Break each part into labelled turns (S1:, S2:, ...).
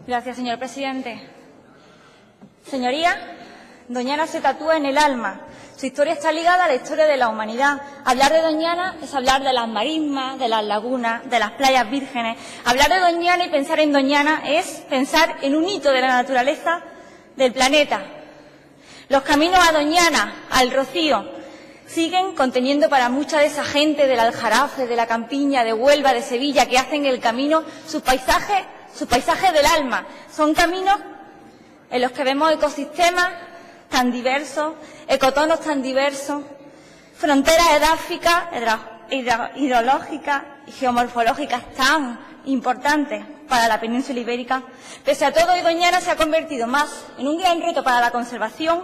S1: Gracias, señor presidente. Señoría, Doñana se tatúa en el alma. Su historia está ligada a la historia de la humanidad. Hablar de Doñana es hablar de las marismas, de las lagunas, de las playas vírgenes. Hablar de Doñana y pensar en Doñana es pensar en un hito de la naturaleza del planeta. Los caminos a Doñana, al Rocío, siguen conteniendo para mucha de esa gente del Aljarafe, de la Campiña, de Huelva, de Sevilla, que hacen el camino sus paisajes del alma. Son caminos en los que vemos ecosistemas tan diversos, ecotonos tan diversos, fronteras edáficas, hidrológicas y geomorfológicas tan importantes para la península ibérica. Pese a todo, hoy Doñana se ha convertido más en un gran reto para la conservación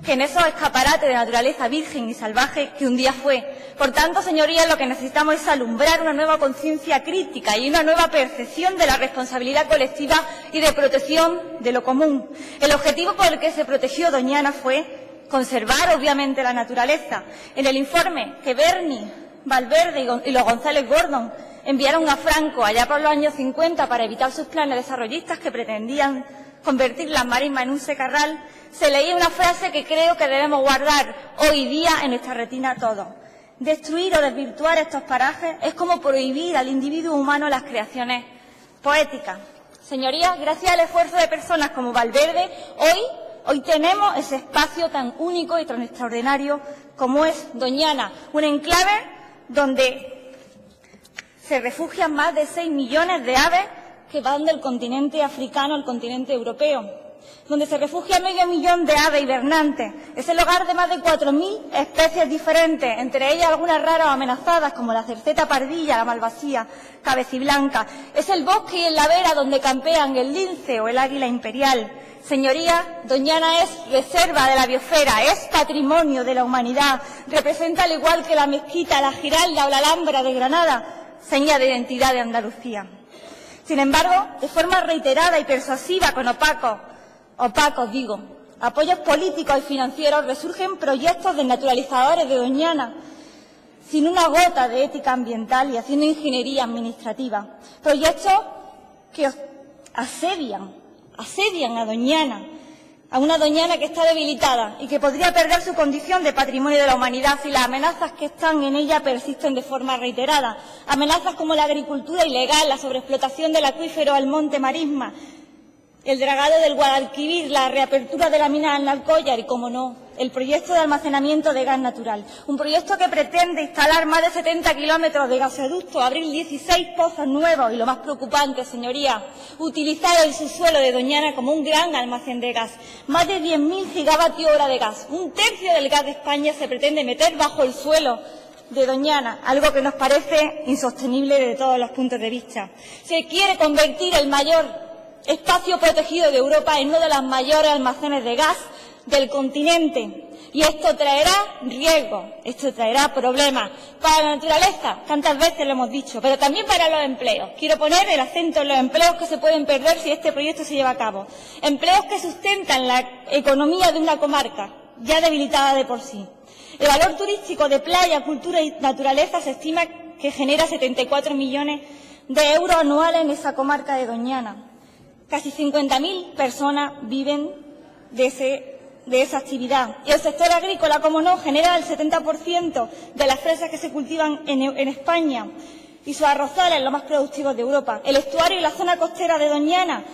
S1: que en esos escaparates de naturaleza virgen y salvaje que un día fue. Por tanto, señorías, lo que necesitamos es alumbrar una nueva conciencia crítica y una nueva percepción de la responsabilidad colectiva y de protección de lo común. El objetivo por el que se protegió Doñana fue conservar, obviamente, la naturaleza. En el informe que Berni, Valverde y los González Gordon enviaron a Franco allá por los años 50 para evitar sus planes desarrollistas que pretendían convertir las marismas en un secarral, se leía una frase que creo que debemos guardar hoy día en nuestra retina todos. Destruir o desvirtuar estos parajes es como prohibir al individuo humano las creaciones poéticas. Señorías, gracias al esfuerzo de personas como Valverde, hoy tenemos ese espacio tan único y tan extraordinario como es Doñana, un enclave donde se refugian más de 6 millones de aves que van del continente africano al continente europeo, donde se refugia medio millón de aves hibernantes. Es el hogar de más de 4.000 especies diferentes, entre ellas algunas raras o amenazadas, como la cerceta pardilla, la malvasía, cabeciblanca. Es el bosque y el lavera donde campean el lince o el águila imperial. Señorías, Doñana es reserva de la biosfera, es patrimonio de la humanidad, representa, al igual que la mezquita, la Giralda o la Alhambra de Granada, seña de identidad de Andalucía. Sin embargo, de forma reiterada y persuasiva, con opacos apoyos políticos y financieros, resurgen proyectos desnaturalizadores de Doñana, sin una gota de ética ambiental y haciendo ingeniería administrativa. Proyectos que asedian a Doñana, a una Doñana que está debilitada y que podría perder su condición de patrimonio de la humanidad si las amenazas que están en ella persisten de forma reiterada. Amenazas como la agricultura ilegal, la sobreexplotación del acuífero al monte Marisma, el dragado del Guadalquivir, la reapertura de la mina del Alcollar y, como no, el proyecto de almacenamiento de gas natural. Un proyecto que pretende instalar más de 70 kilómetros de gasoducto, abrir 16 pozos nuevos y, lo más preocupante, señorías, utilizar el subsuelo de Doñana como un gran almacén de gas. Más de 10.000 gigavatios hora de gas. Un tercio del gas de España se pretende meter bajo el suelo de Doñana, algo que nos parece insostenible desde todos los puntos de vista. Se quiere convertir el mayor espacio protegido de Europa en uno de los mayores almacenes de gas del continente. Y esto traerá riesgos, esto traerá problemas para la naturaleza, tantas veces lo hemos dicho, pero también para los empleos. Quiero poner el acento en los empleos que se pueden perder si este proyecto se lleva a cabo. Empleos que sustentan la economía de una comarca ya debilitada de por sí. El valor turístico de playa, cultura y naturaleza se estima que genera 74 millones de euros anuales en esa comarca de Doñana. Casi 50.000 personas viven de esa actividad. Y el sector agrícola, como no, genera el 70% de las fresas que se cultivan en España y sus arrozales, los más productivos de Europa. El estuario y la zona costera de Doñana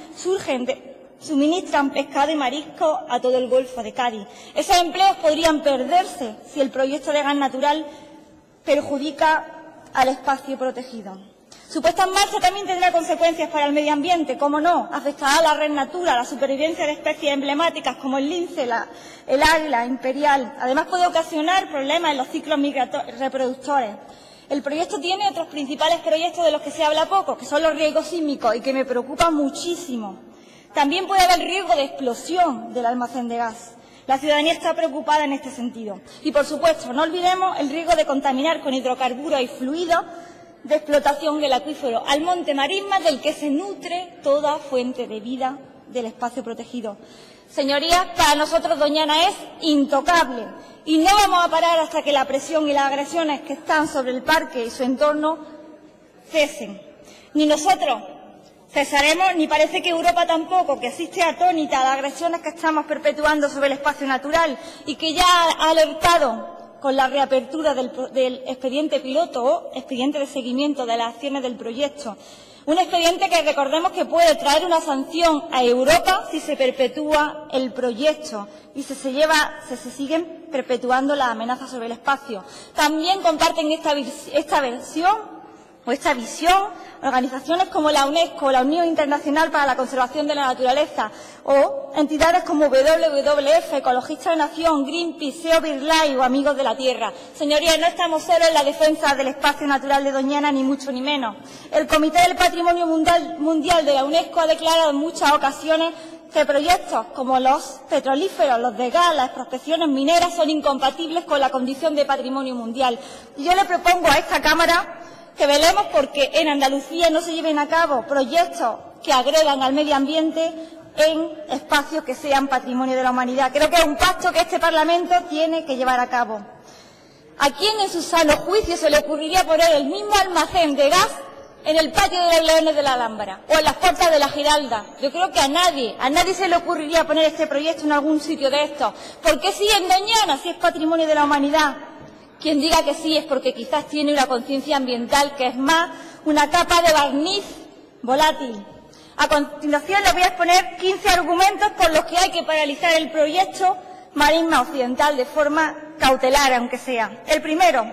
S1: suministran pescado y marisco a todo el Golfo de Cádiz. Esos empleos podrían perderse si el proyecto de gas natural perjudica al espacio protegido. Su puesta en marcha también tendrá consecuencias para el medio ambiente, como no, afectará a la red natura, a la supervivencia de especies emblemáticas como el lince, el águila imperial. Además, puede ocasionar problemas en los ciclos reproductores. El proyecto tiene otros principales proyectos de los que se habla poco, que son los riesgos sísmicos y que me preocupan muchísimo. También puede haber riesgo de explosión del almacén de gas. La ciudadanía está preocupada en este sentido. Y, por supuesto, no olvidemos el riesgo de contaminar con hidrocarburos y fluidos de explotación del acuífero al monte Marisma, del que se nutre toda fuente de vida del espacio protegido. Señorías, para nosotros Doñana es intocable y no vamos a parar hasta que la presión y las agresiones que están sobre el parque y su entorno cesen. Ni nosotros cesaremos, ni parece que Europa tampoco, que existe atónita a las agresiones que estamos perpetuando sobre el espacio natural y que ya ha alertado con la reapertura del expediente piloto o expediente de seguimiento de las acciones del proyecto. Un expediente que recordemos que puede traer una sanción a Europa si se perpetúa el proyecto y se siguen perpetuando las amenazas sobre el espacio. También comparten esta visión organizaciones como la UNESCO, la Unión Internacional para la Conservación de la Naturaleza o entidades como WWF, Ecologistas de Nación, Greenpeace, SEO BirdLife o Amigos de la Tierra. Señorías, no estamos solos en la defensa del espacio natural de Doñana, ni mucho ni menos. El Comité del Patrimonio Mundial de la UNESCO ha declarado en muchas ocasiones que proyectos como los petrolíferos, los de gas, las prospecciones mineras son incompatibles con la condición de patrimonio mundial. Y yo le propongo a esta Cámara que velemos porque en Andalucía no se lleven a cabo proyectos que agredan al medio ambiente en espacios que sean patrimonio de la humanidad. Creo que es un pacto que este Parlamento tiene que llevar a cabo. ¿A quién en su sano juicio se le ocurriría poner el mismo almacén de gas en el patio de los Leones de la Alhambra o en las puertas de la Giralda? Yo creo que a nadie se le ocurriría poner este proyecto en algún sitio de estos. ¿Por qué sí en Doñana, si es patrimonio de la humanidad? Quien diga que sí es porque quizás tiene una conciencia ambiental que es más una capa de barniz volátil. A continuación les voy a exponer 15 argumentos por los que hay que paralizar el proyecto Marisma Occidental de forma cautelar, aunque sea. El primero,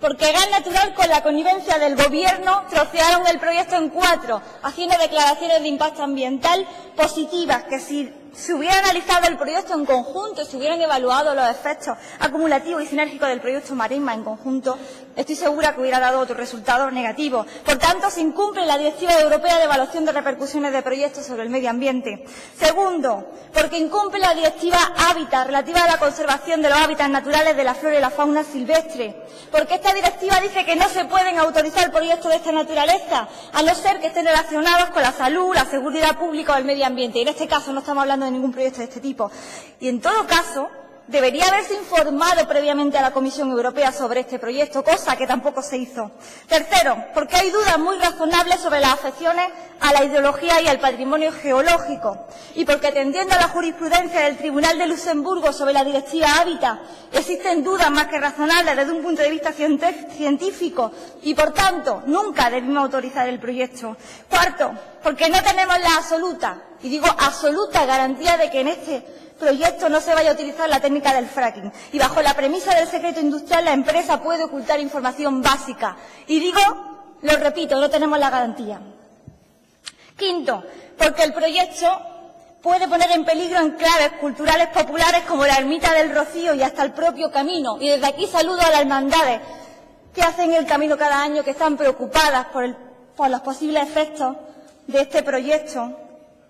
S1: porque Gas Natural, con la connivencia del Gobierno, trocearon el proyecto en 4, haciendo declaraciones de impacto ambiental positivas, que si se hubiera analizado el proyecto en conjunto, se hubieran evaluado los efectos acumulativos y sinérgicos del proyecto Marisma en conjunto, estoy segura que hubiera dado otro resultado negativo. Por tanto, se incumple la Directiva Europea de Evaluación de Repercusiones de Proyectos sobre el Medio Ambiente. Segundo, porque incumple la Directiva Hábitat, relativa a la conservación de los hábitats naturales de la flora y la fauna silvestre. Porque esta directiva dice que no se pueden autorizar proyectos de esta naturaleza, a no ser que estén relacionados con la salud, la seguridad pública o el medio ambiente. Y en este caso no estamos hablando de ningún proyecto de este tipo. Y en todo caso, debería haberse informado previamente a la Comisión Europea sobre este proyecto, cosa que tampoco se hizo. Tercero, porque hay dudas muy razonables sobre las afecciones a la hidrología y al patrimonio geológico. Y porque, atendiendo a la jurisprudencia del Tribunal de Luxemburgo sobre la Directiva Hábitat, existen dudas más que razonables desde un punto de vista científico y, por tanto, nunca debimos autorizar el proyecto. Cuarto, porque no tenemos la absoluta, y digo absoluta, garantía de que en este proyecto no se vaya a utilizar la técnica del fracking. Y bajo la premisa del secreto industrial, la empresa puede ocultar información básica. Y digo, lo repito, no tenemos la garantía. Quinto, porque el proyecto puede poner en peligro enclaves culturales populares como la Ermita del Rocío y hasta el propio camino. Y desde aquí saludo a las hermandades que hacen el camino cada año, que están preocupadas por los posibles efectos de este proyecto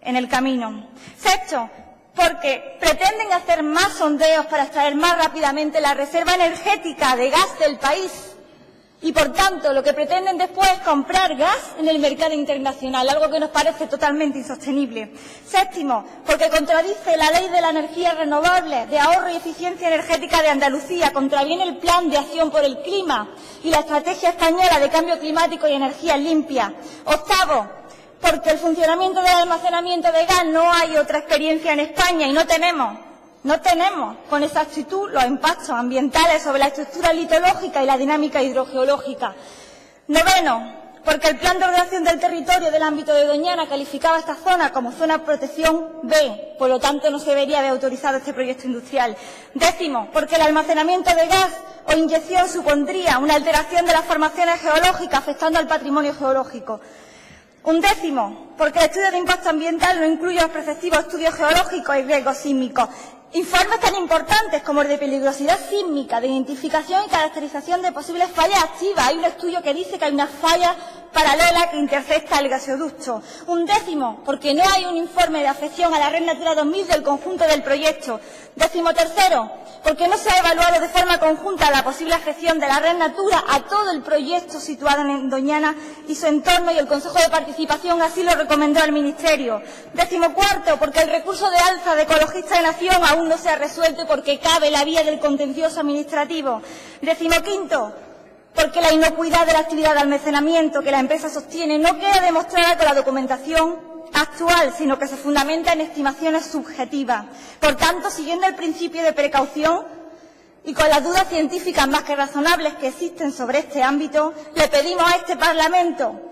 S1: en el camino. Sexto, porque pretenden hacer más sondeos para extraer más rápidamente la reserva energética de gas del país y, por tanto, lo que pretenden después es comprar gas en el mercado internacional, algo que nos parece totalmente insostenible. Séptimo, porque contradice la Ley de la Energía Renovable, de ahorro y eficiencia energética de Andalucía, contraviene el Plan de Acción por el Clima y la Estrategia Española de Cambio Climático y Energía Limpia. Octavo, porque el funcionamiento del almacenamiento de gas no hay otra experiencia en España y no tenemos con exactitud los impactos ambientales sobre la estructura litológica y la dinámica hidrogeológica. Noveno, porque el Plan de Ordenación del Territorio del ámbito de Doñana calificaba esta zona como zona de protección B, por lo tanto no se debería haber autorizado este proyecto industrial. Décimo, porque el almacenamiento de gas o inyección supondría una alteración de las formaciones geológicas afectando al patrimonio geológico. Undécimo, porque el estudio de impacto ambiental no incluye los preceptivos estudios geológicos y riesgos sísmicos. Informes tan importantes como el de peligrosidad sísmica, de identificación y caracterización de posibles fallas activas. Hay un estudio que dice que hay una falla paralela que intercepta el gasoducto. Undécimo, porque no hay un informe de afección a la Red Natura 2000 del conjunto del proyecto. Décimo tercero, porque no se ha evaluado de forma conjunta la posible afección de la Red Natura a todo el proyecto situado en Doñana y su entorno, y el Consejo de Participación así lo recomendó al Ministerio. Décimo cuarto, porque el recurso de alza de Ecologistas de Nación aún no se ha resuelto porque cabe la vía del contencioso administrativo. Décimo quinto, porque la inocuidad de la actividad de almacenamiento que la empresa sostiene no queda demostrada con la documentación actual, sino que se fundamenta en estimaciones subjetivas. Por tanto, siguiendo el principio de precaución y con las dudas científicas más que razonables que existen sobre este ámbito, le pedimos a este Parlamento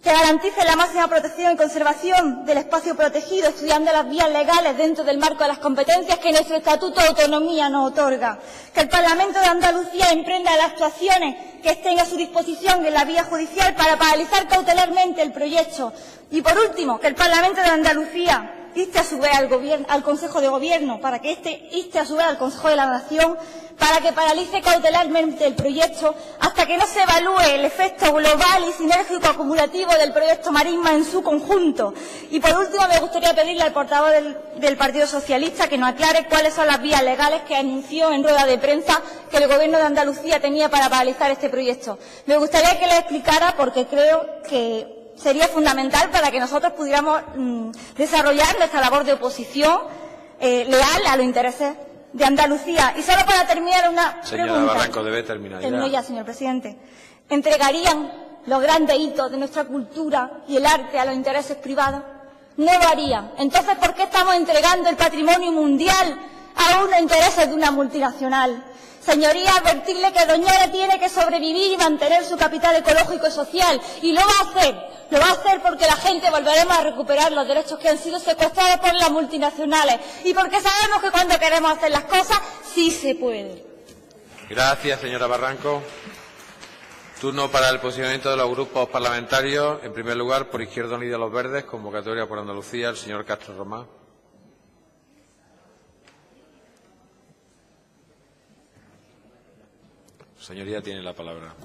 S1: que garantice la máxima protección y conservación del espacio protegido, estudiando las vías legales dentro del marco de las competencias que nuestro Estatuto de Autonomía nos otorga. Que el Parlamento de Andalucía emprenda las actuaciones que estén a su disposición en la vía judicial para paralizar cautelarmente el proyecto. Y, por último, que el Parlamento de Andalucía inste a su vez al Consejo de Gobierno, para que éste inste a su vez al Consejo de la Nación, para que paralice cautelarmente el proyecto hasta que no se evalúe el efecto global y sinérgico acumulativo del proyecto Marisma en su conjunto. Y, por último, me gustaría pedirle al portavoz del Partido Socialista que nos aclare cuáles son las vías legales que anunció en rueda de prensa que el Gobierno de Andalucía tenía para paralizar este proyecto. Me gustaría que le explicara, porque creo que sería fundamental para que nosotros pudiéramos desarrollar nuestra labor de oposición leal a los intereses de Andalucía. Y solo para terminar una pregunta.
S2: Señora Barranco, debe terminar ya.
S1: Termino ya, señor presidente. ¿Entregarían los grandes hitos de nuestra cultura y el arte a los intereses privados? No lo harían. Entonces, ¿por qué estamos entregando el patrimonio mundial a unos intereses de una multinacional? Señoría, advertirle que Doñana tiene que sobrevivir y mantener su capital ecológico y social. Y lo va a hacer. Lo va a hacer porque la gente volveremos a recuperar los derechos que han sido secuestrados por las multinacionales. Y porque sabemos que cuando queremos hacer las cosas, sí se puede.
S2: Gracias, señora Barranco. Turno para el posicionamiento de los grupos parlamentarios. En primer lugar, por Izquierda Unida Los Verdes, convocatoria por Andalucía, el señor Castro Román. Señoría, tiene la palabra.